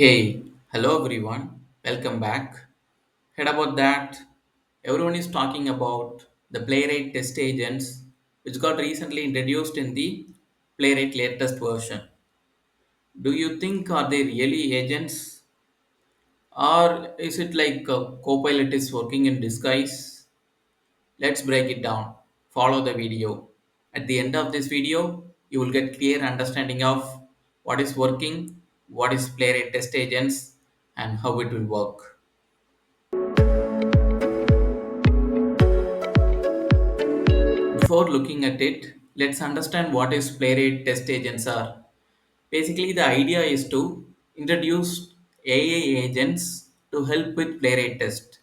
Hey, hello everyone, welcome back. Heard about that? Everyone is talking about the Playwright test agents, which got recently introduced in the Playwright latest version. Do you think are they really agents, or is it like Copilot is working in disguise? Let's break it down. Follow the video. At the end of this video, you will get clear understanding of what is working, what is Playwright test agents, and how it will work. Before looking at it, let's understand what is Playwright test agents are. Basically, the idea is to introduce AI agents to help with Playwright test.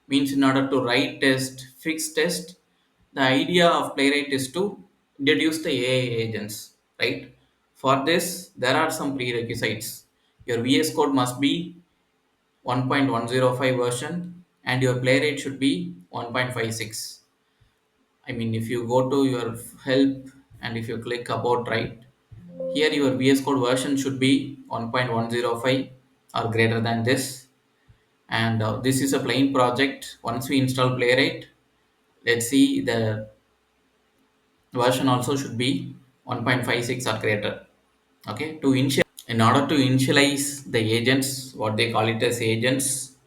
Means in order to write test, fix test, the idea of Playwright is to introduce the AI agents, right? For this, there are some prerequisites. Your VS Code must be 1.105 version and your Playwright should be 1.56. I mean, if you go to your help and if you click about right, here your VS Code version should be 1.105 or greater than this. And this is a plain project. Once we install Playwright, let's see the version also should be 1.56 or greater. Okay, in order to initialize the agents, what they call it as agents,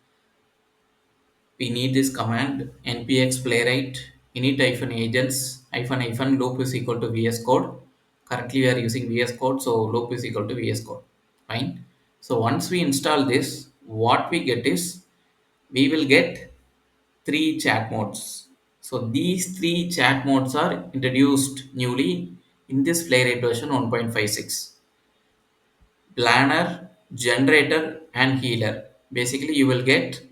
we need this command npx playwright init hyphen agents hyphen hyphen loop is equal to vs code. Currently we are using vs code, so loop is equal to vs code. Fine. So once we install this, what we get is we will get three chat modes. So these three chat modes are introduced newly in this playwright version 1.56: planner, generator, and healer. Basically, you will get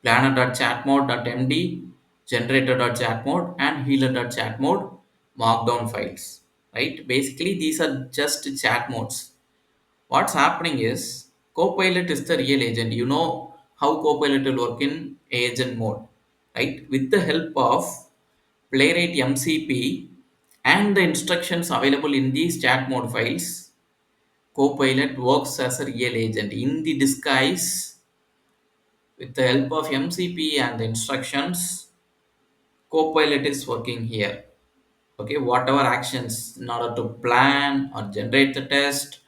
planner.chatmode.md, generator.chatmode, and healer.chatmode markdown files. Right? Basically, these are just chat modes. What's happening is Copilot is the real agent. You know how Copilot will work in agent mode, right? With the help of Playwright MCP and the instructions available in these chat mode files, Copilot works as a real agent in the disguise. With the help of MCP and the instructions, Copilot is working here. Okay, whatever actions in order to plan or generate the test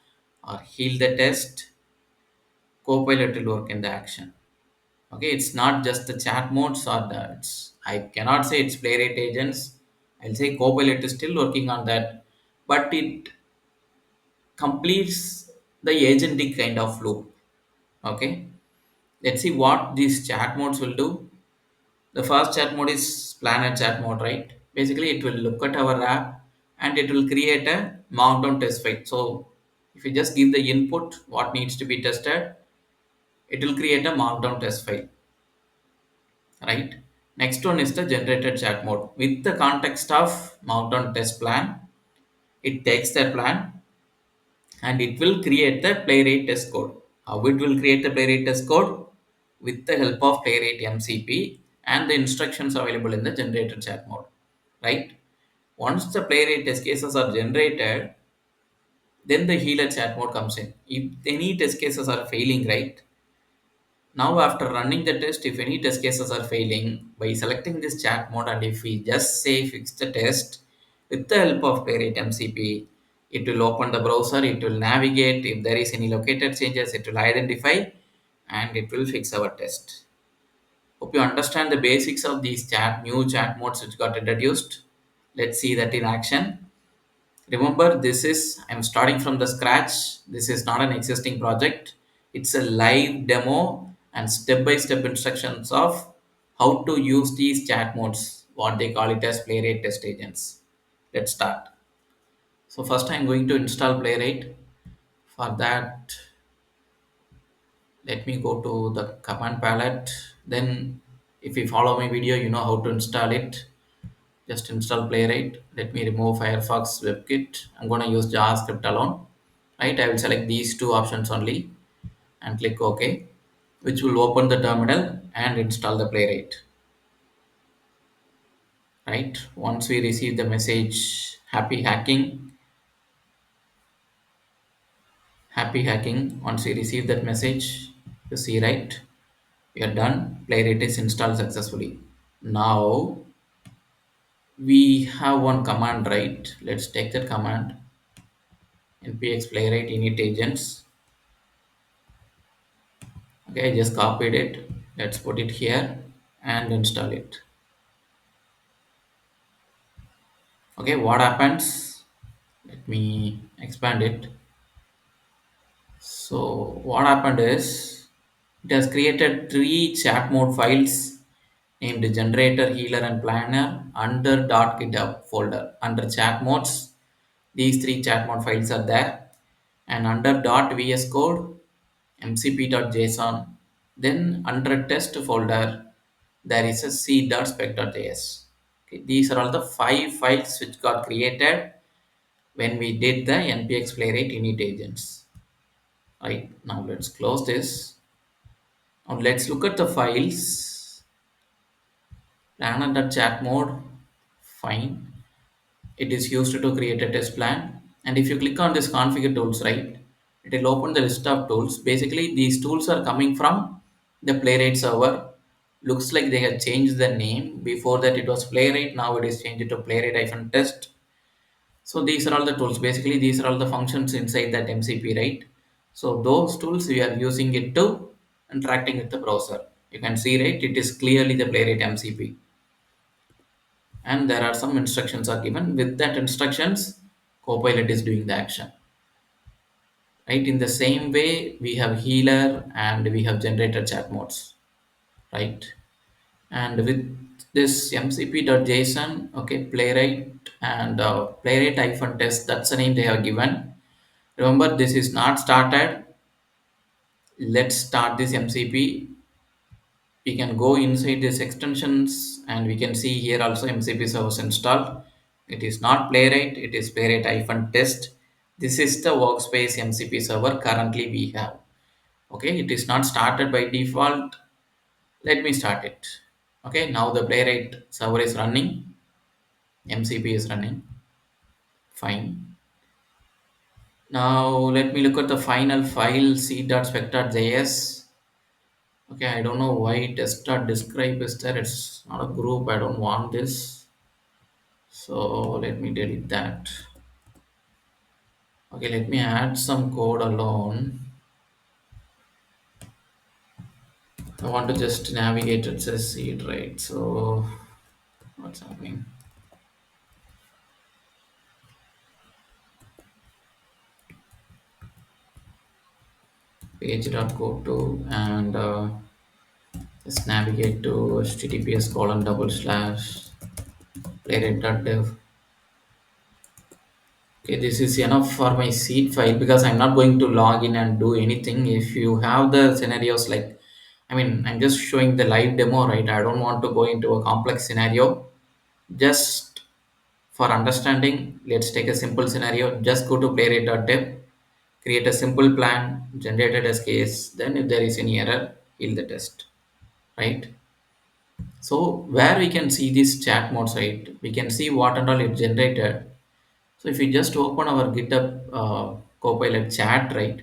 or heal the test, Copilot will work in the action. Okay, it's not just the chat modes or the. I cannot say it's Playwright agents. I'll say Copilot is still working on that, but it completes the agentic kind of loop. Okay, let's see what these chat modes will do. The first chat mode is planner chat mode, right? Basically, it will look at our app and it will create a markdown test file. So, if you just give the input, what needs to be tested, it will create a markdown test file, right? Next one is the generated chat mode. With the context of markdown test plan, it takes that plan and it will create the playwright test code. How it will create the playwright test code? With the help of playwright MCP and the instructions available in the generated chat mode, right? Once the playwright test cases are generated, then the healer chat mode comes in. If any test cases are failing, right? Now, after running the test, if any test cases are failing, by selecting this chat mode and if we just say fix the test with the help of Playwright MCP, it will open the browser, it will navigate. If there is any located changes, it will identify and it will fix our test. Hope you understand the basics of these new chat modes which got introduced. Let's see that in action. Remember, this is I'm starting from the scratch. This is not an existing project. It's a live demo and step-by-step instructions of how to use these chat modes, what they call it as Playwright test agents. Let's start. So first I'm going to install Playwright. For that, let me go to the command palette. Then if you follow my video, you know how to install it. Just install Playwright. Let me remove Firefox WebKit. I'm going to use JavaScript alone. Right, I will select these two options only and click OK, which will open the terminal and install the Playwright. Right, once we receive the message happy happy hacking. Once you receive that message, you see, right, you're done. Playwright is installed successfully. Now we have one command, right? Let's take that command, npx playwright init agents. Okay, I just copied it. Let's put it here and install it. Okay, what happens? Let me expand it. So what happened is it has created three chat mode files named generator, healer, and planner under .github folder. Under chat modes, these three chat mode files are there, and under .vs code, mcp.json. Then under test folder, there is a c.spec.js. Okay, these are all the five files which got created when we did the npx playwright init agents. Right, now let's close this. Now let's look at the files. Plan under chat mode, fine. It is used to create a test plan. And if you click on this configure tools, right, it will open the list of tools. Basically these tools are coming from the playwright server. Looks like they have changed the name. Before that it was playwright, now it is changed to playwright-test. So these are all the tools. Basically, these are all the functions inside that MCP, right? So those tools we are using it to interacting with the browser. You can see, right? It is clearly the Playwright MCP, and there are some instructions are given. With that instructions, Copilot is doing the action, right? In the same way, we have healer and we have generator chat modes, right? And with this mcp.json, okay, playwright and playwright-test, that's the name they have given. Remember, this is not started. Let's start this mcp. We can go inside these extensions and we can see here also mcp servers installed. It is not playwright, it is playwright-test. This is the workspace mcp server currently we have. Okay, it is not started by default. Let me start it. Okay, now the playwright server is running, mcp is running, fine. Now let me look at the final file c.spec.js. Okay, I don't know why test.describe is there. It's not a group. I don't want this. So let me delete that. Okay, let me add some code alone. I want to just navigate. It says seed, right? So what's happening? Page.go to and just navigate to https colon double slash playwright.dev. Okay, this is enough for my seed file because I'm not going to log in and do anything. If you have the scenarios like, I mean, I'm just showing the live demo, right? I don't want to go into a complex scenario. Just for understanding, let's take a simple scenario. Just go to playwright.dev, create a simple plan, generate a test case. Then if there is any error, heal the test, right? So where we can see this chat mode, right? We can see what and all it generated. So if we just open our GitHub Copilot chat, right,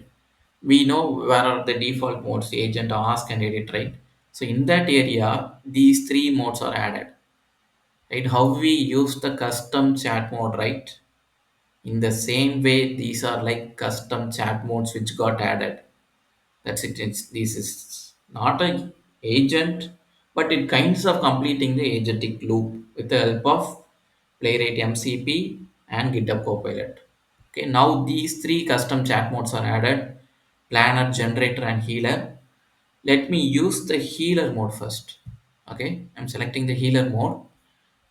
we know where are the default modes, agent, ask, and edit, right? So in that area, these three modes are added, right? How we use the custom chat mode, right? In the same way, these are like custom chat modes which got added. That's it. This is not a agent, but it kinds of completing the agentic loop with the help of Playwright MCP and GitHub Copilot. Okay, now these three custom chat modes are added: planner, generator, and healer. Let me use the healer mode first. Okay, I'm selecting the healer mode.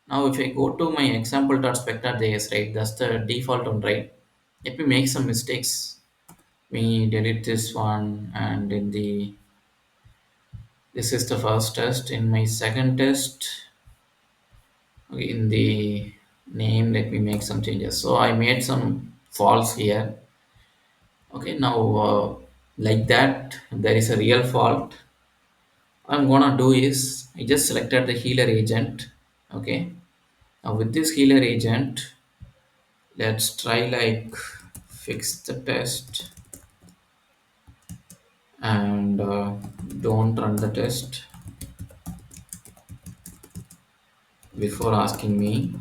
Now, if I go to my example.spec.js, right, that's the default one, right? Let me make some mistakes. We delete this one, and in the this is the first test. In my second test, okay, in the name, let me make some changes. So I made some false here. Okay, now like that, there is a real fault. I'm gonna do is I just selected the healer agent. Okay, now with this healer agent, let's try like fix the test. and don't run the test before asking me.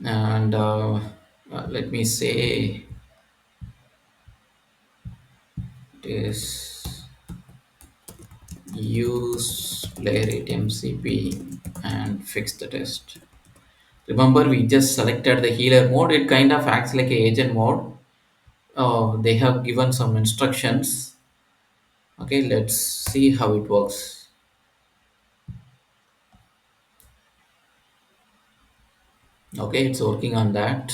And let me say this: use Playwright MCP and fix the test. Remember, we just selected the healer mode. It kind of acts like a agent mode. They have given some instructions. Okay, let's see how it works. Okay, it's working on that.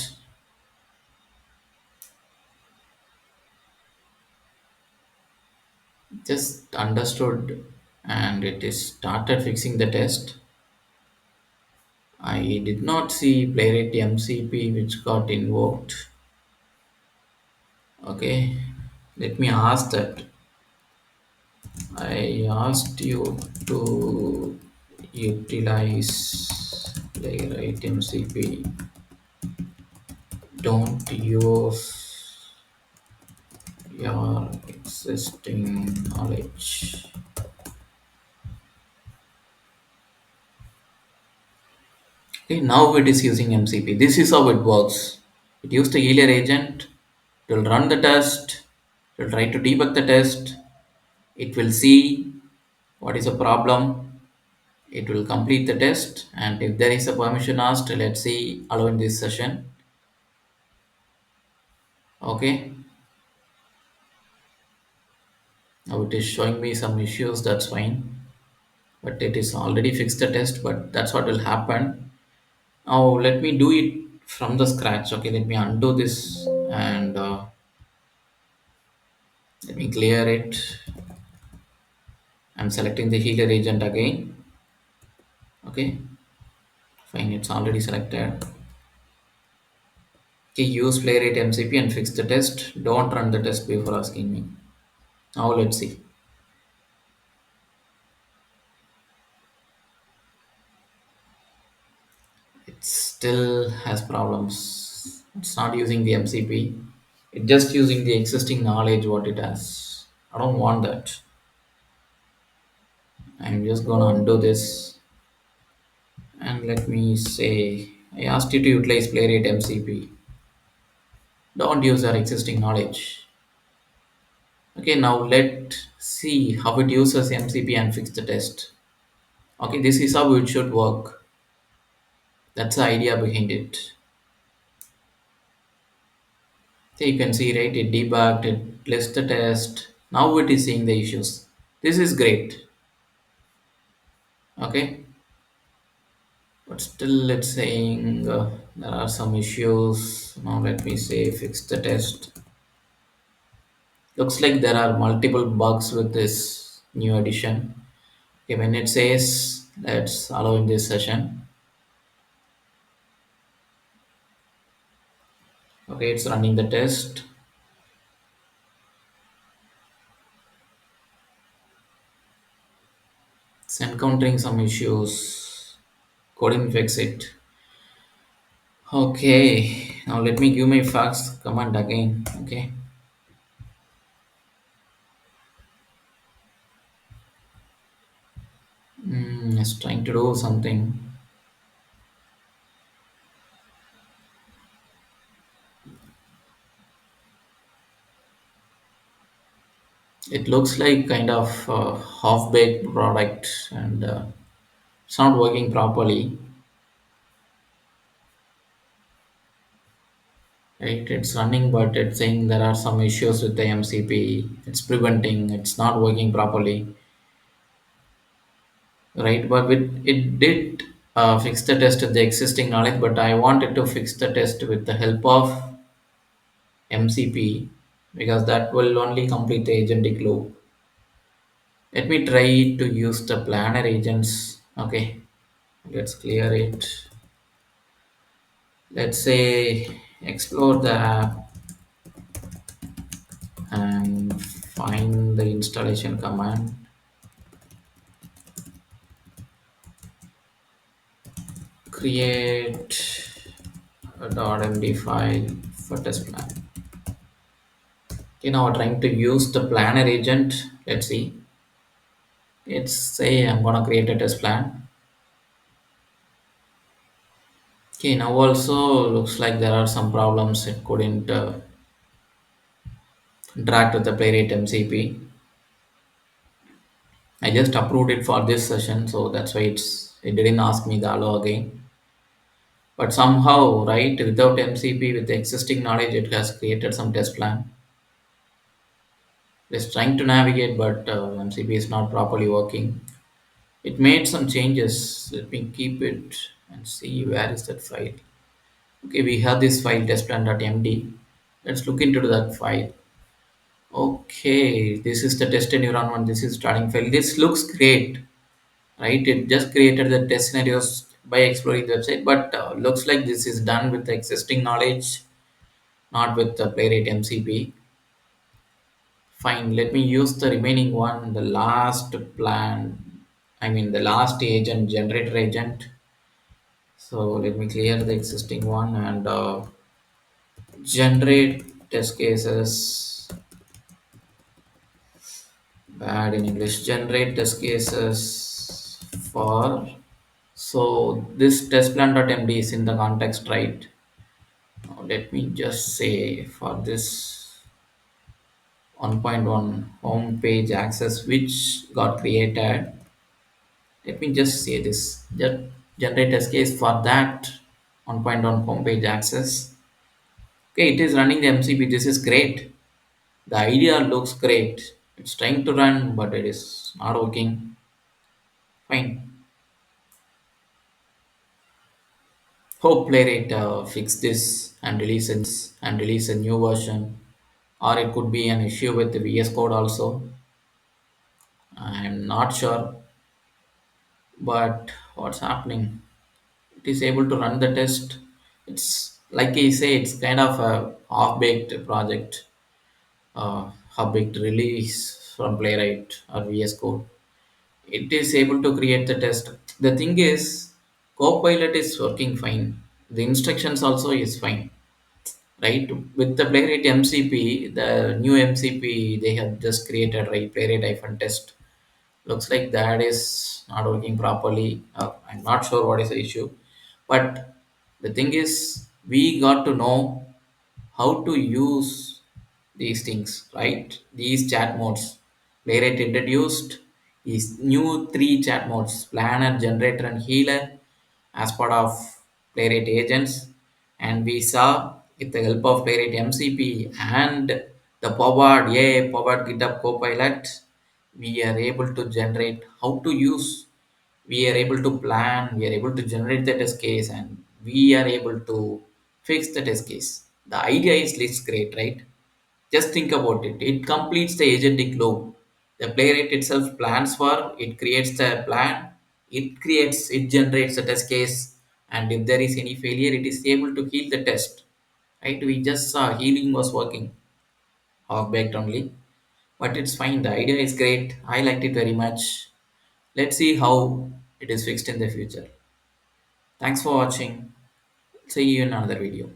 Just understood, and it is started fixing the test. I did not see Playwright MCP which got invoked. Okay, let me ask that. I asked you to utilize Playwright MCP. Don't use your existing knowledge. Okay, now it is using MCP. This is how it works. It used a healer agent. It will run the test. It will try to debug the test. It will see what is the problem. It will complete the test. And if there is a permission asked, let's see allow in this session. Okay. Now it is showing me some issues. That's fine. But it is already fixed the test. But that's what will happen. Now let me do it from the scratch. Okay. Let me undo this and let me clear it. I'm selecting the healer agent again. Okay, fine, it's already selected. Okay, use playwright MCP and fix the test. Don't run the test before asking me. Now let's see. It still has problems. It's not using the MCP. It's just using the existing knowledge what it has. I don't want that. I'm just gonna undo this and let me say I asked you to utilize playwright MCP. Don't use our existing knowledge. Okay, now let's see how it uses MCP and fix the test. Okay, this is how it should work. That's the idea behind it. So you can see, right, it debugged, it lists the test. Now it is seeing the issues. This is great. Okay, but still it's saying there are some issues. Now let me say fix the test. Looks like there are multiple bugs with this new addition. Okay, when it says let's allow in this session. Okay, it's running the test. It's encountering some issues. Couldn't fix it. Okay, now let me give my fax command again. Okay, it's trying to do something. It looks like kind of half-baked product, and it's not working properly. Right, it's running, but it's saying there are some issues with the MCP. It's preventing. It's not working properly. Right, but it did fix the test with the existing knowledge, but I wanted to fix the test with the help of MCP because that will only complete the agentic loop. Let me try to use the planner agents. Okay, let's clear it. Let's say explore the app and find the installation command. Create a .md file for test plan. Okay, now we're trying to use the planner agent. Let's see. Let's say I'm gonna create a test plan. Okay, now also looks like there are some problems. It couldn't interact with the Playwright MCP. I just approved it for this session, so that's why it didn't ask me the allow again. But somehow, right, without MCP, with the existing knowledge, it has created some test plan. It's trying to navigate, but MCP is not properly working. It made some changes. Let me keep it and see where is that file. Okay, we have this file testplan.md. Let's look into that file. Okay, this is the test environment. This is starting file. This looks great, right? It just created the test scenarios by exploring the website, but looks like this is done with the existing knowledge, not with the Playwright MCP. Fine, let me use the remaining one, the last plan. I mean, the last agent, generator agent. So let me clear the existing one and generate test cases. Bad in English. Generate test cases for. So this testplan.md is in the context, right? Now let me just say for this 1.1 home page access which got created. Let me just say this. Just generate test case for that 1.1 home page access. Okay, it is running the MCP. This is great. The idea looks great. It's trying to run, but it is not working. Fine. Hope Playwright fix this and release a new version. Or it could be an issue with the VS Code also. I'm not sure, but what's happening? It is able to run the test. It's like I say, it's kind of a half-baked project, half-baked release from Playwright or VS Code. It is able to create the test. The thing is, Copilot is working fine. The instructions also is fine, right? With the Playwright MCP, the new MCP they have just created, right? Playwright-test. Looks like that is not working properly. I'm not sure what is the issue, but the thing is, we got to know how to use these things, right? These chat modes. Playwright introduced these new three chat modes: planner, generator, and healer, as part of Playwright agents. And we saw with the help of Playwright MCP and the powered GitHub Copilot, we are able to generate how to use, we are able to plan, we are able to generate the test case, and we are able to fix the test case. The idea is looks great, right? Just think about it. It completes the agentic loop. The playwright itself plans for, it creates the plan, it generates the test case, and if there is any failure, it is able to heal the test. Right? We just saw healing was working, half baked only, but it's fine. The idea is great. I liked it very much. Let's see how it is fixed in the future. Thanks for watching. See you in another video.